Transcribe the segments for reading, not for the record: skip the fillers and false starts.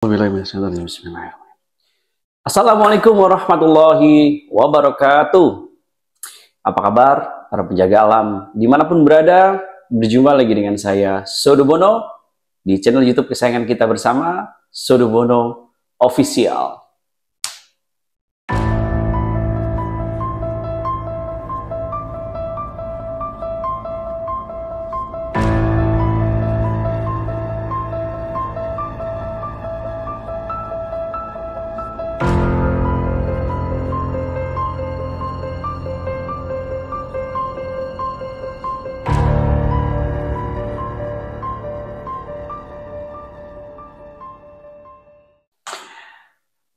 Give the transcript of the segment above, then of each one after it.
Bismillahirrahmanirrahim. Assalamualaikum warahmatullahi wabarakatuh. Apa kabar para penjaga alam dimanapun berada? Berjumpa lagi dengan saya Sodobono di channel YouTube kesayangan kita bersama, Sodobono Official.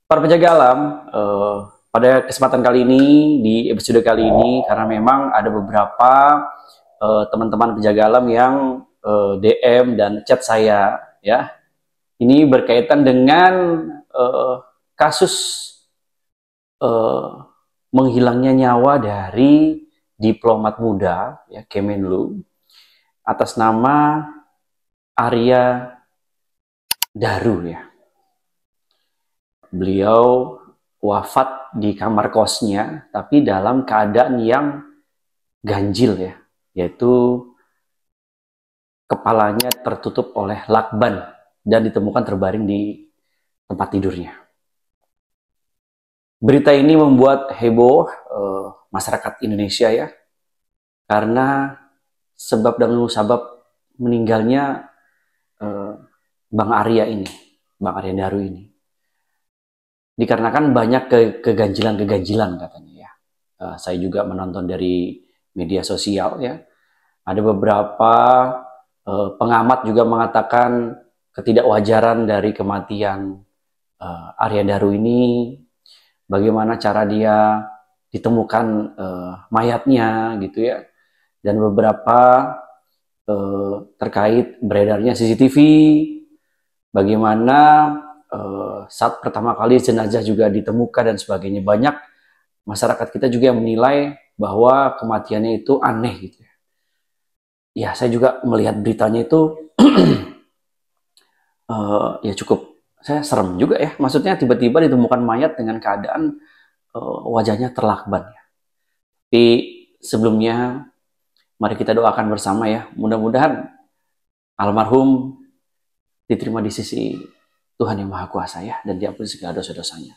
Para penjaga alam, pada kesempatan kali ini, di episode kali ini, karena memang ada beberapa teman-teman penjaga alam yang DM dan chat saya, ya, ini berkaitan dengan kasus menghilangnya nyawa dari diplomat muda, ya, Kemenlu, atas nama Arya Daru, ya. Beliau wafat di kamar kosnya, tapi dalam keadaan yang ganjil, ya, yaitu kepalanya tertutup oleh lakban dan ditemukan terbaring di tempat tidurnya. Berita ini membuat heboh masyarakat Indonesia, ya, karena sebab dan musabab meninggalnya Bang Arya ini, Bang Arya Daru ini. Dikarenakan banyak keganjilan-keganjilan katanya, ya. Saya juga menonton dari media sosial, ya. Ada beberapa pengamat juga mengatakan ketidakwajaran dari kematian Arya Daru ini, bagaimana cara dia ditemukan mayatnya, gitu, ya. Dan beberapa terkait beredarnya CCTV, bagaimana saat pertama kali jenazah juga ditemukan dan sebagainya. Banyak masyarakat kita juga yang menilai bahwa kematiannya itu aneh, gitu, ya. Ya, saya juga melihat beritanya itu ya cukup, saya serem juga, ya. Maksudnya tiba-tiba ditemukan mayat dengan keadaan wajahnya terlakban, ya. Tapi sebelumnya mari kita doakan bersama, ya. Mudah-mudahan almarhum diterima di sisi Tuhan yang Maha Kuasa, ya, dan diampuni segala dosa-dosanya.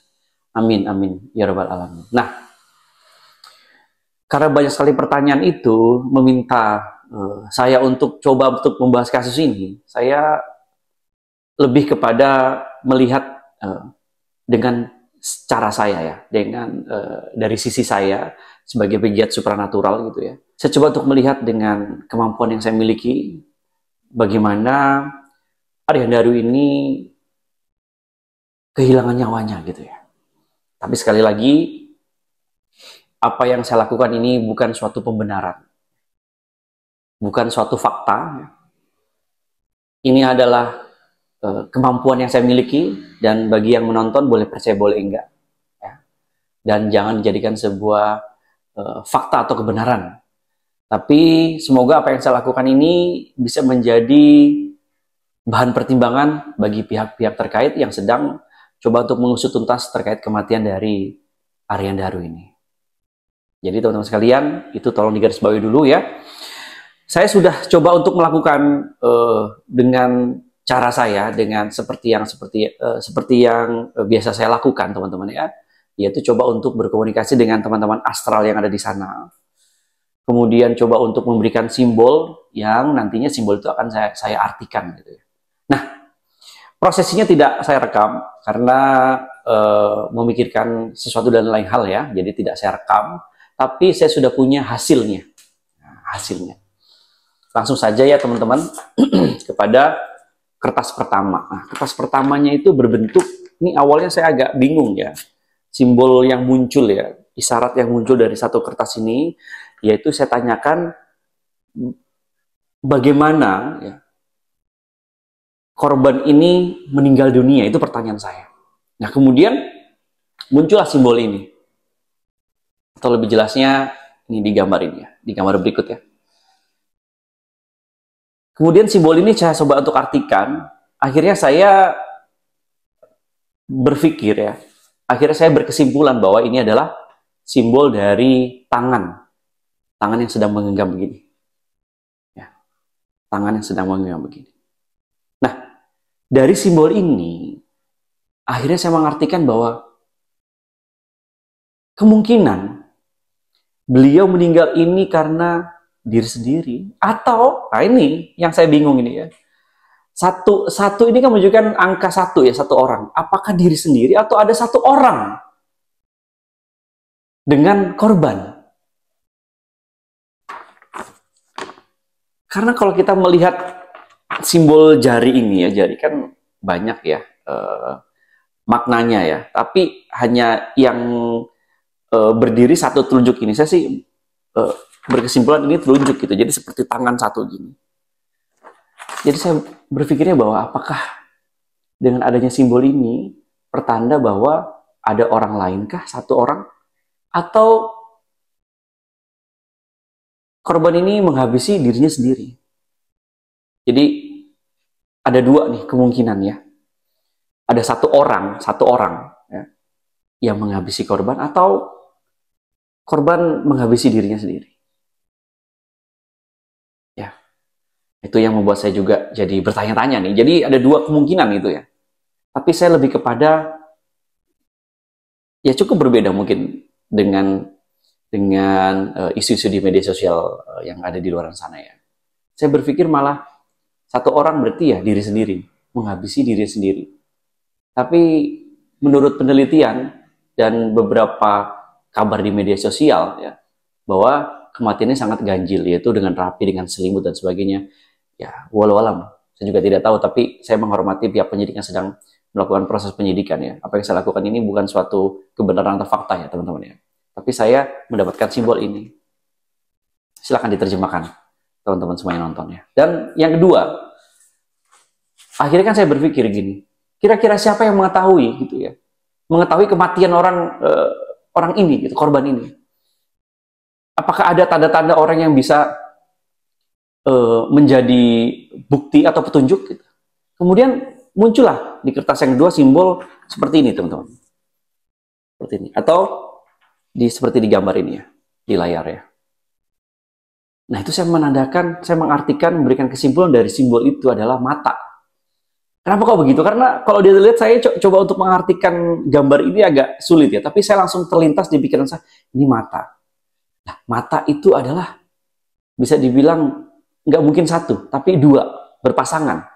Amin, amin, ya rabbal alamin. Nah, karena banyak sekali pertanyaan itu meminta saya untuk coba untuk membahas kasus ini, saya lebih kepada melihat dengan cara saya, ya, dengan dari sisi saya sebagai pegiat supranatural, gitu, ya. Saya coba untuk melihat dengan kemampuan yang saya miliki, bagaimana Arya Daru ini kehilangan nyawanya, gitu, ya. Tapi sekali lagi, apa yang saya lakukan ini bukan suatu pembenaran, bukan suatu fakta, ya. Ini adalah kemampuan yang saya miliki, dan bagi yang menonton boleh percaya boleh enggak, ya. Dan jangan dijadikan sebuah fakta atau kebenaran. Tapi semoga apa yang saya lakukan ini bisa menjadi bahan pertimbangan bagi pihak-pihak terkait yang sedang coba untuk mengusut tuntas terkait kematian dari Arya Daru ini. Jadi teman-teman sekalian, itu tolong digarisbawahi dulu, ya. Saya sudah coba untuk melakukan dengan cara saya, dengan seperti yang biasa saya lakukan, teman-teman, ya. Yaitu coba untuk berkomunikasi dengan teman-teman astral yang ada di sana. Kemudian coba untuk memberikan simbol yang nantinya simbol itu akan saya artikan, gitu, ya. Nah, prosesinya tidak saya rekam karena memikirkan sesuatu dan lain hal, ya. Jadi tidak saya rekam, tapi saya sudah punya hasilnya. Nah, hasilnya. Langsung saja, ya, teman-teman, kepada kertas pertama. Nah, kertas pertamanya itu berbentuk, ini awalnya saya agak bingung, ya. Simbol yang muncul, ya, isyarat yang muncul dari satu kertas ini, yaitu saya tanyakan bagaimana, ya, korban ini meninggal dunia, itu pertanyaan saya. Nah, kemudian muncullah simbol ini. Atau lebih jelasnya, ini di gambar ini, ya, di gambar berikut, ya. Kemudian simbol ini saya coba untuk artikan, akhirnya saya berpikir ya, akhirnya saya berkesimpulan bahwa ini adalah simbol dari tangan yang sedang menggenggam begini, ya, tangan yang sedang menggenggam begini. Nah, dari simbol ini akhirnya saya mengartikan bahwa kemungkinan beliau meninggal ini karena diri sendiri, atau, nah ini yang saya bingung ini ya, satu ini kan menunjukkan angka satu ya, satu orang. Apakah diri sendiri atau ada satu orang dengan korban? Karena kalau kita melihat simbol jari ini ya, jari kan banyak ya maknanya ya, tapi hanya yang berdiri satu telunjuk ini, saya sih berkesimpulan ini telunjuk gitu, jadi seperti tangan satu gini. Jadi saya berpikirnya bahwa apakah dengan adanya simbol ini pertanda bahwa ada orang lain kah, satu orang, atau korban ini menghabisi dirinya sendiri. Jadi ada dua nih kemungkinan ya, ada satu orang ya, yang menghabisi korban, atau korban menghabisi dirinya sendiri. Ya, itu yang membuat saya juga jadi bertanya-tanya nih. Jadi ada dua kemungkinan itu ya. Tapi saya lebih kepada, ya cukup berbeda mungkin dengan isu-isu di media sosial yang ada di luar sana ya. Saya berpikir malah satu orang berarti ya diri sendiri, menghabisi diri sendiri. Tapi menurut penelitian dan beberapa kabar di media sosial ya, bahwa kematiannya sangat ganjil, yaitu dengan rapi, dengan selimut dan sebagainya. Ya, walau alam, saya juga tidak tahu, tapi saya menghormati pihak penyidik yang sedang melakukan proses penyidikan ya. Apa yang saya lakukan ini bukan suatu kebenaran atau fakta ya teman-teman ya. Tapi saya mendapatkan simbol ini. Silahkan diterjemahkan teman-teman semua yang nonton ya. Dan yang kedua, akhirnya kan saya berpikir gini, kira-kira siapa yang mengetahui gitu ya, mengetahui kematian orang ini gitu, korban ini. Apakah ada tanda-tanda orang yang bisa menjadi bukti atau petunjuk gitu. Kemudian muncullah di kertas yang kedua simbol seperti ini teman-teman, seperti ini, atau seperti di gambar ini ya, di layar ya. Nah itu saya menandakan, saya mengartikan, memberikan kesimpulan dari simbol itu adalah mata. Kenapa kok begitu? Karena kalau dia lihat, saya coba untuk mengartikan gambar ini agak sulit ya, tapi saya langsung terlintas di pikiran saya, ini mata. Nah, mata itu adalah bisa dibilang nggak mungkin satu, tapi dua, berpasangan.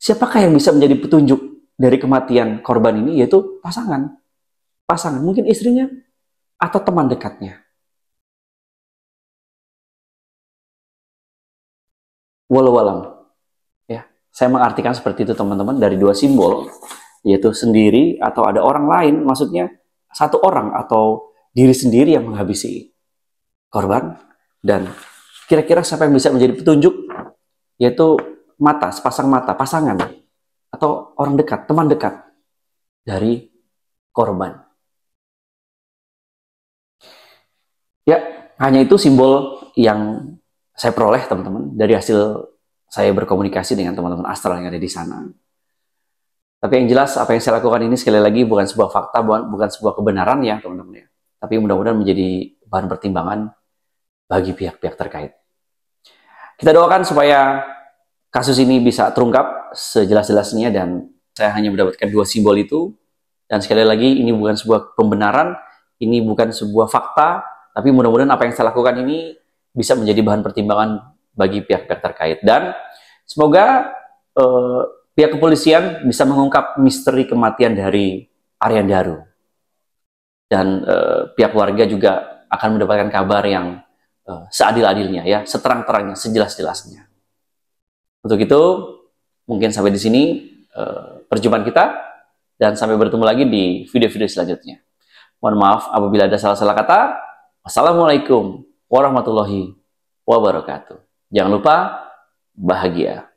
Siapakah yang bisa menjadi petunjuk dari kematian korban ini? Yaitu pasangan. Pasangan, mungkin istrinya atau teman dekatnya. Walau alam. Ya, saya mengartikan seperti itu teman-teman, dari dua simbol, yaitu sendiri atau ada orang lain, maksudnya satu orang atau diri sendiri yang menghabisi korban, dan kira-kira siapa yang bisa menjadi petunjuk, yaitu mata, sepasang mata, pasangan atau orang dekat, teman dekat dari korban. Ya, hanya itu simbol yang saya peroleh teman-teman dari hasil saya berkomunikasi dengan teman-teman astral yang ada di sana. Tapi yang jelas apa yang saya lakukan ini sekali lagi bukan sebuah fakta, bukan sebuah kebenaran ya teman-teman ya. Tapi mudah-mudahan menjadi bahan pertimbangan bagi pihak-pihak terkait. Kita doakan supaya kasus ini bisa terungkap sejelas-jelasnya, dan saya hanya mendapatkan dua simbol itu. Dan sekali lagi ini bukan sebuah pembenaran, ini bukan sebuah fakta, tapi mudah-mudahan apa yang saya lakukan ini bisa menjadi bahan pertimbangan bagi pihak-pihak terkait. Dan semoga pihak kepolisian bisa mengungkap misteri kematian dari Aryan Daru. Dan pihak warga juga akan mendapatkan kabar yang seadil-adilnya ya, seterang-terangnya, sejelas-jelasnya. Untuk itu, mungkin sampai di sini perjumpaan kita, dan sampai bertemu lagi di video-video selanjutnya. Mohon maaf apabila ada salah-salah kata. Wassalamualaikum warahmatullahi wabarakatuh. Jangan lupa bahagia.